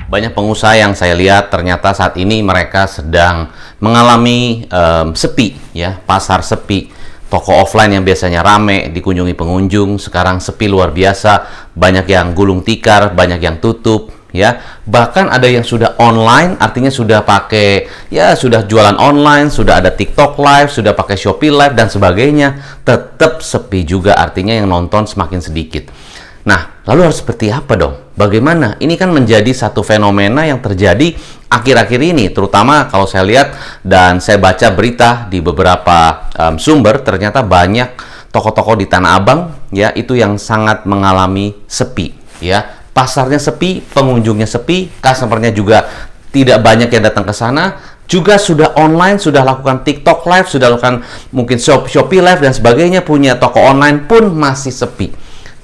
Banyak pengusaha yang saya lihat ternyata saat ini mereka sedang mengalami sepi, ya, pasar sepi. Toko offline yang biasanya rame dikunjungi pengunjung sekarang sepi luar biasa. Banyak yang gulung tikar, banyak yang tutup, ya. Bahkan ada yang sudah online, artinya sudah pakai, ya, sudah jualan online, sudah ada TikTok Live, sudah pakai Shopee Live dan sebagainya. Tetap sepi juga, artinya yang nonton semakin sedikit. Nah, lalu harus seperti apa dong? Bagaimana? Ini kan menjadi satu fenomena yang terjadi akhir-akhir ini, terutama kalau saya lihat dan saya baca berita di beberapa sumber, ternyata banyak toko-toko di Tanah Abang, ya, itu yang sangat mengalami sepi, ya. Pasarnya sepi, pengunjungnya sepi, customer-nya juga tidak banyak yang datang ke sana, juga sudah online, sudah lakukan TikTok Live, sudah lakukan mungkin Shopee Live dan sebagainya, punya toko online pun masih sepi.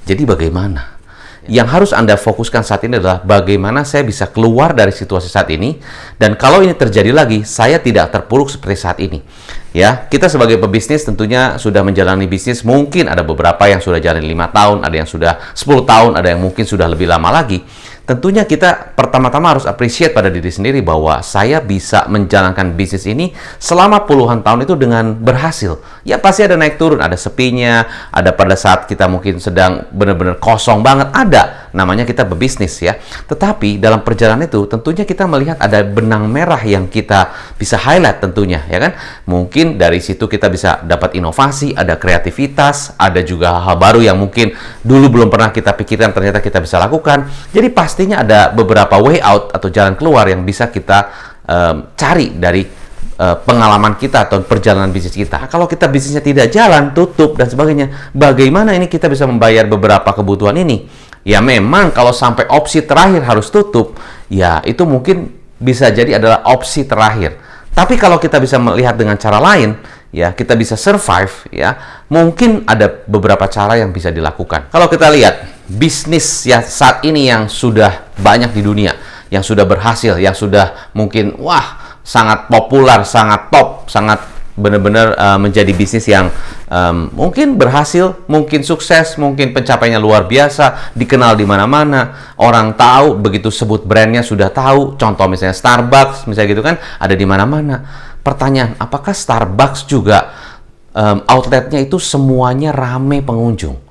Jadi bagaimana? Yang harus Anda fokuskan saat ini adalah bagaimana saya bisa keluar dari situasi saat ini, dan kalau ini terjadi lagi, saya tidak terpuruk seperti saat ini. Ya, kita sebagai pebisnis tentunya sudah menjalani bisnis, mungkin ada beberapa yang sudah jalan 5 tahun, ada yang sudah 10 tahun, ada yang mungkin sudah lebih lama lagi. Tentunya kita pertama-tama harus appreciate pada diri sendiri bahwa saya bisa menjalankan bisnis ini selama puluhan tahun itu dengan berhasil. Ya pasti ada naik turun, ada sepinya, ada pada saat kita mungkin sedang benar-benar kosong banget, ada. Namanya kita berbisnis, ya. Tetapi dalam perjalanan itu tentunya kita melihat ada benang merah yang kita bisa highlight tentunya, ya kan? Mungkin dari situ kita bisa dapat inovasi, ada kreativitas, ada juga hal-hal baru yang mungkin dulu belum pernah kita pikirkan ternyata kita bisa lakukan. Jadi pastinya ada beberapa way out atau jalan keluar yang bisa kita cari dari pengalaman kita atau perjalanan bisnis kita. Nah, kalau kita bisnisnya tidak jalan, tutup dan sebagainya, bagaimana ini kita bisa membayar beberapa kebutuhan ini? Ya memang kalau sampai opsi terakhir harus tutup, ya itu mungkin bisa jadi adalah opsi terakhir. Tapi kalau kita bisa melihat dengan cara lain, ya kita bisa survive, ya mungkin ada beberapa cara yang bisa dilakukan. Kalau kita lihat bisnis ya saat ini yang sudah banyak di dunia, yang sudah berhasil, yang sudah mungkin sangat populer, sangat top, sangat benar-benar menjadi bisnis yang mungkin berhasil, mungkin sukses, mungkin pencapaiannya luar biasa, dikenal di mana-mana, orang tahu, begitu sebut brandnya sudah tahu. Contoh misalnya Starbucks, misalnya gitu kan, ada di mana-mana. Pertanyaan, apakah Starbucks juga outletnya itu semuanya rame pengunjung?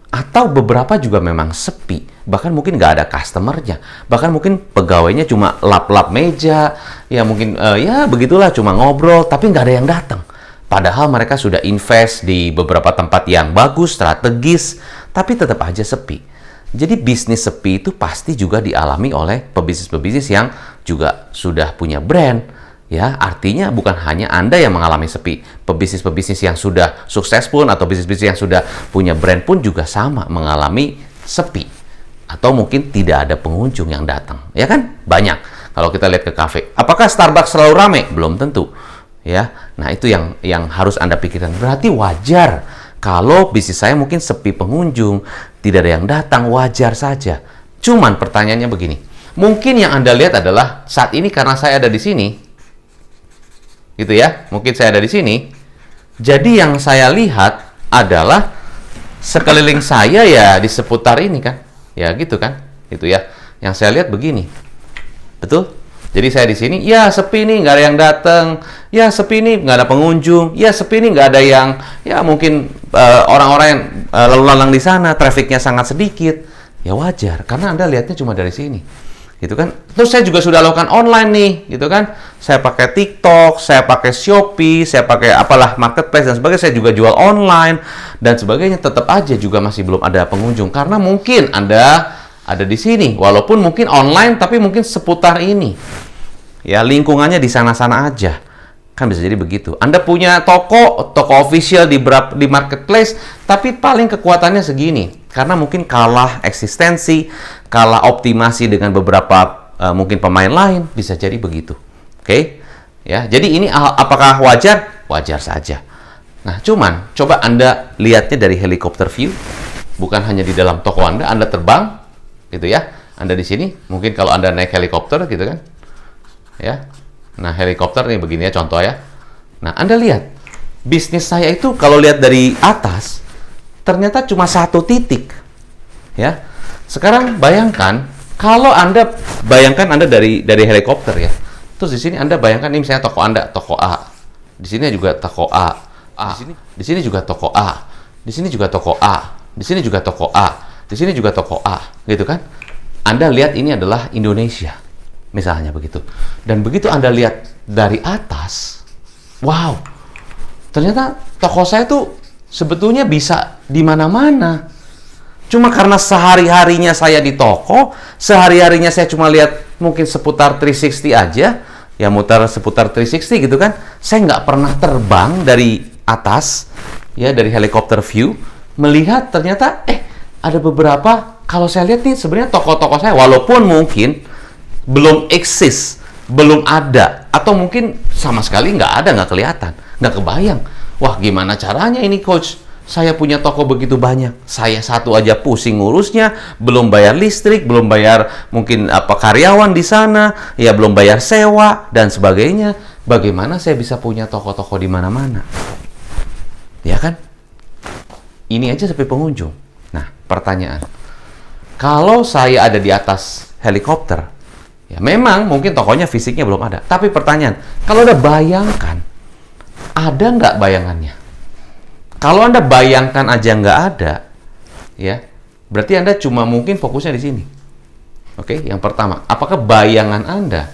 Atau beberapa juga memang sepi, bahkan mungkin nggak ada customernya, bahkan mungkin pegawainya cuma lap-lap meja, ya mungkin ya begitulah, cuma ngobrol, tapi nggak ada yang datang. Padahal mereka sudah invest di beberapa tempat yang bagus, strategis, tapi tetap aja sepi. Jadi bisnis sepi itu pasti juga dialami oleh pebisnis-pebisnis yang juga sudah punya brand. Ya, artinya bukan hanya Anda yang mengalami sepi. Pebisnis-pebisnis yang sudah sukses pun atau bisnis-bisnis yang sudah punya brand pun juga sama mengalami sepi. Atau mungkin tidak ada pengunjung yang datang. Ya kan? Banyak. Kalau kita lihat ke kafe. Apakah Starbucks selalu ramai? Belum tentu. Ya. Nah, itu yang harus Anda pikirkan. Berarti wajar kalau bisnis saya mungkin sepi pengunjung, tidak ada yang datang, wajar saja. Cuman pertanyaannya begini. Mungkin yang Anda lihat adalah saat ini karena saya ada di sini, gitu ya, mungkin saya ada di sini. Jadi yang saya lihat adalah sekeliling saya ya di seputar ini kan, ya gitu kan, itu ya. Yang saya lihat begini, betul. Jadi saya di sini, ya sepi nih, nggak ada yang datang, ya sepi nih, nggak ada pengunjung, ya sepi nih, nggak ada yang, ya mungkin orang-orang yang lalu lalang di sana, trafiknya sangat sedikit, ya wajar, karena Anda lihatnya cuma dari sini. Gitu kan. Terus saya juga sudah lakukan online nih, gitu kan. Saya pakai TikTok, saya pakai Shopee, saya pakai apalah marketplace dan sebagainya, saya juga jual online dan sebagainya, tetap aja juga masih belum ada pengunjung karena mungkin Anda ada di sini walaupun mungkin online tapi mungkin seputar ini. Ya, lingkungannya di sana-sana aja. Kan bisa jadi begitu. Anda punya toko official di marketplace, tapi paling kekuatannya segini. Karena mungkin kalah eksistensi, kalah optimasi dengan beberapa mungkin pemain lain, bisa jadi begitu. Oke? Ya, jadi ini apakah wajar? Wajar saja. Nah, cuman coba Anda lihatnya dari helikopter view, bukan hanya di dalam toko Anda terbang, gitu ya. Anda di sini, mungkin kalau Anda naik helikopter gitu kan. Ya. Nah, helikopter nih begini ya contoh ya. Nah, Anda lihat, bisnis saya itu kalau lihat dari atas, ternyata cuma satu titik. Ya. Sekarang bayangkan, Kalau Anda bayangkan Anda dari helikopter ya. Terus di sini Anda bayangkan ini misalnya toko Anda, toko A. Di sini juga toko A. Di sini juga toko A. Di sini juga toko A. Di sini juga toko A. Di sini juga toko A, gitu kan? Anda lihat ini adalah Indonesia. Misalnya begitu. Dan begitu Anda lihat dari atas, wow. Ternyata toko saya tuh sebetulnya bisa di mana-mana. Cuma karena sehari-harinya saya di toko, sehari-harinya saya cuma lihat mungkin seputar 360 aja, ya muter seputar 360 gitu kan. Saya nggak pernah terbang dari atas, ya dari helikopter view, melihat ternyata ada beberapa, kalau saya lihat nih sebenarnya toko-toko saya, walaupun mungkin belum eksis, belum ada, atau mungkin sama sekali nggak ada, nggak kelihatan, nggak kebayang. Wah, gimana caranya ini coach? Saya punya toko begitu banyak, saya satu aja pusing ngurusnya, belum bayar listrik, belum bayar mungkin karyawan di sana, ya belum bayar sewa dan sebagainya. Bagaimana saya bisa punya toko-toko di mana-mana? Ya kan? Ini aja sepi pengunjung. Nah, pertanyaan. Kalau saya ada di atas helikopter, ya memang mungkin tokonya fisiknya belum ada. Tapi pertanyaan, kalau Anda bayangkan, ada nggak bayangannya? Kalau Anda bayangkan aja nggak ada, ya, berarti Anda cuma mungkin fokusnya di sini. Oke, yang pertama, apakah bayangan Anda,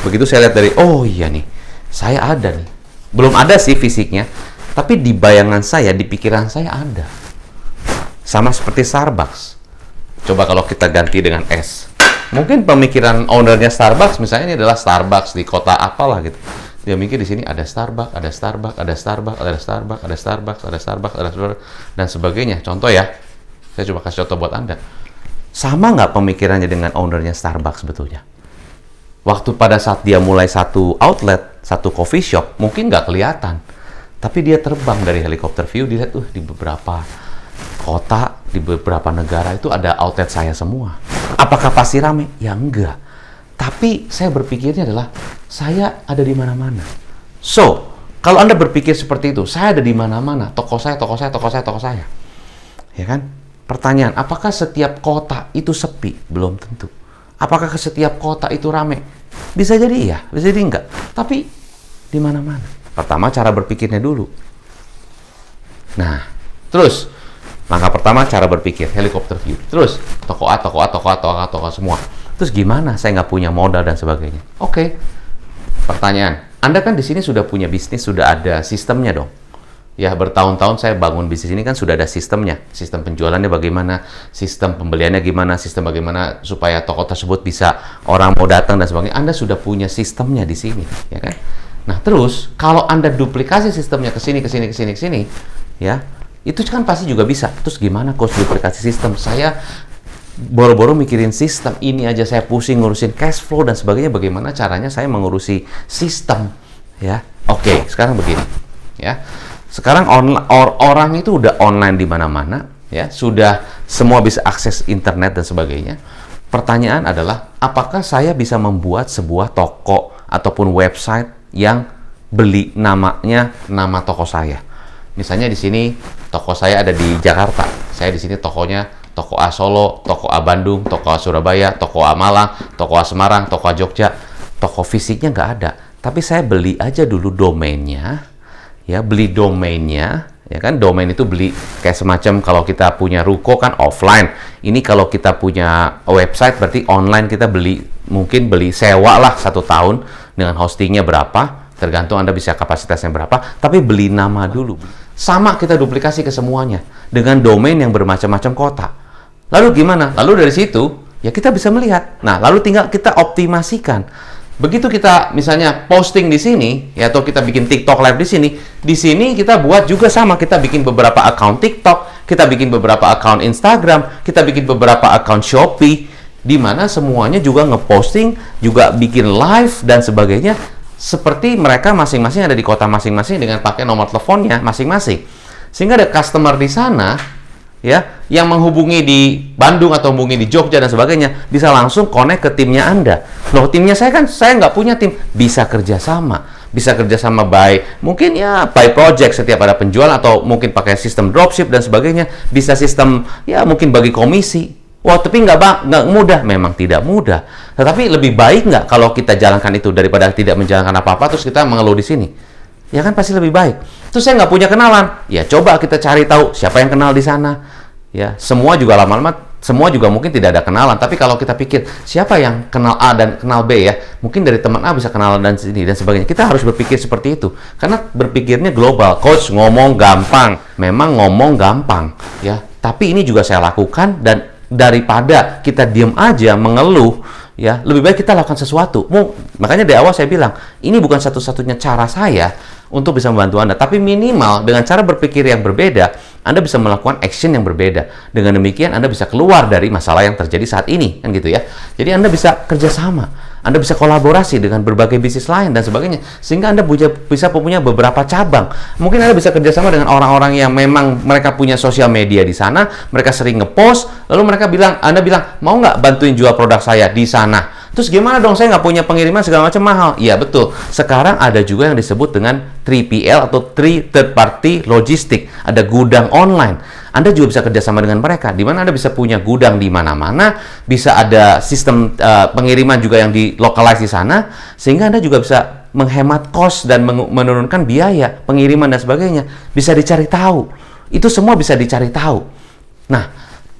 begitu saya lihat dari, oh iya nih, saya ada nih. Belum ada sih fisiknya, tapi di bayangan saya, di pikiran saya ada. Sama seperti Starbucks. Coba kalau kita ganti dengan S. Mungkin pemikiran ownernya Starbucks, misalnya ini adalah Starbucks di kota apalah gitu. Dia mikir di sini ada Starbucks, ada Starbucks, ada Starbucks, ada Starbucks, ada Starbucks, ada Starbucks, ada Starbucks, dan sebagainya. Contoh ya, saya coba kasih contoh buat Anda. Sama nggak pemikirannya dengan ownernya Starbucks sebetulnya? Waktu pada saat dia mulai satu outlet, satu coffee shop, mungkin nggak kelihatan. Tapi dia terbang dari helikopter view, dilihat di beberapa kota, di beberapa negara itu ada outlet saya semua. Apakah pasti rame? Ya enggak. Tapi saya berpikirnya adalah, saya ada di mana-mana. So, kalau Anda berpikir seperti itu, saya ada di mana-mana, toko saya, toko saya, toko saya, toko saya. Ya kan? Pertanyaan, apakah setiap kota itu sepi? Belum tentu. Apakah setiap kota itu rame? Bisa jadi iya, bisa jadi enggak. Tapi, di mana-mana. Pertama, cara berpikirnya dulu. Nah, terus, langkah pertama, cara berpikir, helikopter view. Terus, toko A, toko A, toko A, toko A, toko A semua. Terus gimana? Saya nggak punya modal dan sebagainya. Oke. Pertanyaan, Anda kan di sini sudah punya bisnis, sudah ada sistemnya dong. Ya, bertahun-tahun saya bangun bisnis ini kan sudah ada sistemnya. Sistem penjualannya bagaimana, sistem pembeliannya gimana, sistem bagaimana supaya toko tersebut bisa orang mau datang dan sebagainya. Anda sudah punya sistemnya di sini, ya kan? Nah, terus kalau Anda duplikasi sistemnya ke sini, ke sini, ke sini, ke sini, ya, itu kan pasti juga bisa. Terus gimana coach duplikasi sistem? Saya boro-boro mikirin sistem, ini aja saya pusing ngurusin cash flow dan sebagainya, bagaimana caranya saya mengurusi sistem, ya. Oke, sekarang begini, ya. Sekarang orang itu udah online di mana-mana, ya. Sudah semua bisa akses internet dan sebagainya. Pertanyaan adalah, apakah saya bisa membuat sebuah toko ataupun website yang beli namanya nama toko saya? Misalnya di sini toko saya ada di Jakarta. Saya di sini tokonya toko A Solo, toko A Bandung, toko A Surabaya, toko A Malang, toko A Semarang, toko A Jogja. Toko fisiknya nggak ada. Tapi saya beli aja dulu domainnya, ya, beli domainnya, ya kan, domain itu beli kayak semacam kalau kita punya ruko kan offline. Ini kalau kita punya website berarti online, kita beli, mungkin beli sewa lah 1 tahun dengan hostingnya berapa, tergantung Anda bisa kapasitasnya berapa, tapi beli nama dulu. Sama kita duplikasi ke semuanya dengan domain yang bermacam-macam kota. Lalu gimana? Lalu dari situ, ya kita bisa melihat. Nah, lalu tinggal kita optimasikan. Begitu kita misalnya posting di sini, ya, atau kita bikin TikTok live di sini kita buat juga sama. Kita bikin beberapa account TikTok, kita bikin beberapa account Instagram, kita bikin beberapa account Shopee, di mana semuanya juga ngeposting, juga bikin live dan sebagainya. Seperti mereka masing-masing ada di kota masing-masing dengan pakai nomor teleponnya masing-masing. Sehingga ada customer di sana, ya, yang menghubungi di Bandung atau menghubungi di Jogja dan sebagainya, bisa langsung connect ke timnya Anda. Loh, timnya saya kan, saya nggak punya tim. Bisa kerjasama. Bisa kerjasama mungkin ya by project setiap ada penjualan, atau mungkin pakai sistem dropship dan sebagainya. Bisa sistem, ya mungkin bagi komisi. Wah, tapi nggak mudah. Memang tidak mudah. Tetapi lebih baik nggak kalau kita jalankan itu daripada tidak menjalankan apa-apa, terus kita mengeluh di sini? Ya kan pasti lebih baik. Terus saya nggak punya kenalan. Ya coba kita cari tahu siapa yang kenal di sana. Ya, semua juga lama-lama, semua juga mungkin tidak ada kenalan. Tapi kalau kita pikir, siapa yang kenal A dan kenal B ya? Mungkin dari teman A bisa kenalan dan sini dan sebagainya. Kita harus berpikir seperti itu. Karena berpikirnya global. Coach ngomong gampang. Memang ngomong gampang. Ya, tapi ini juga saya lakukan dan daripada kita diam aja mengeluh, ya lebih baik kita lakukan sesuatu. Makanya dari awal saya bilang ini bukan satu-satunya cara saya untuk bisa membantu Anda, tapi minimal dengan cara berpikir yang berbeda, Anda bisa melakukan action yang berbeda. Dengan demikian Anda bisa keluar dari masalah yang terjadi saat ini, kan gitu ya. Jadi Anda bisa kerjasama. Anda bisa kolaborasi dengan berbagai bisnis lain dan sebagainya, sehingga Anda bisa punya beberapa cabang. Mungkin Anda bisa kerjasama dengan orang-orang yang memang mereka punya sosial media di sana, mereka sering ngepost, lalu Anda bilang, mau nggak bantuin jual produk saya di sana? Terus gimana dong, saya nggak punya pengiriman segala macam mahal? Iya betul, sekarang ada juga yang disebut dengan 3PL atau Third Party Logistic, ada gudang online. Anda juga bisa kerjasama dengan mereka, di mana Anda bisa punya gudang di mana-mana, bisa ada sistem pengiriman juga yang di-localize di sana, sehingga Anda juga bisa menghemat cost dan menurunkan biaya pengiriman dan sebagainya. Bisa dicari tahu. Itu semua bisa dicari tahu. Nah,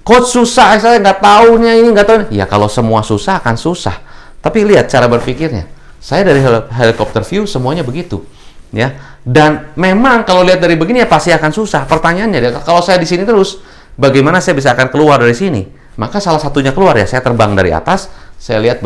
coach susah, saya nggak tahunya ini, nggak tahu. Ya, kalau semua susah akan susah. Tapi lihat cara berpikirnya. Saya dari helikopter view semuanya begitu. Ya, dan memang kalau lihat dari begini ya pasti akan susah. Pertanyaannya, kalau saya di sini terus, bagaimana saya bisa akan keluar dari sini? Maka salah satunya keluar ya, saya terbang dari atas, saya lihat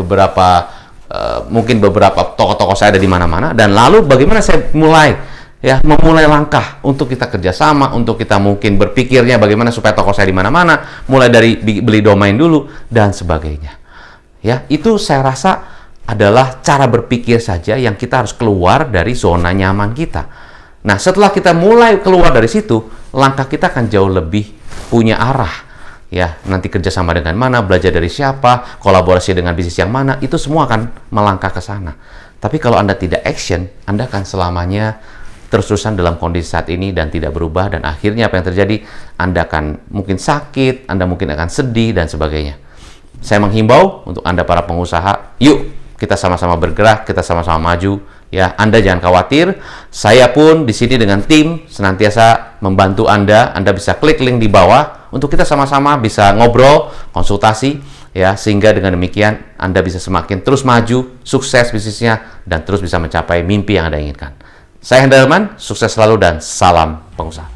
mungkin beberapa toko-toko saya ada di mana-mana, dan lalu bagaimana saya memulai langkah untuk kita kerjasama, untuk kita mungkin berpikirnya bagaimana supaya toko saya di mana-mana, mulai dari beli domain dulu dan sebagainya. Ya, itu saya rasa adalah cara berpikir saja yang kita harus keluar dari zona nyaman kita. Nah, setelah kita mulai keluar dari situ, langkah kita akan jauh lebih punya arah. Ya, nanti kerjasama dengan mana, belajar dari siapa, kolaborasi dengan bisnis yang mana, itu semua akan melangkah ke sana. Tapi kalau Anda tidak action, Anda akan selamanya terus-terusan dalam kondisi saat ini dan tidak berubah, dan akhirnya apa yang terjadi? Anda akan mungkin sakit, Anda mungkin akan sedih, dan sebagainya. Saya menghimbau untuk Anda para pengusaha, yuk kita sama-sama bergerak, kita sama-sama maju. Ya, Anda jangan khawatir. Saya pun di sini dengan tim senantiasa membantu Anda. Anda bisa klik link di bawah untuk kita sama-sama bisa ngobrol, konsultasi, ya, sehingga dengan demikian Anda bisa semakin terus maju, sukses bisnisnya, dan terus bisa mencapai mimpi yang Anda inginkan. Saya Hendra Herman, sukses selalu dan salam pengusaha.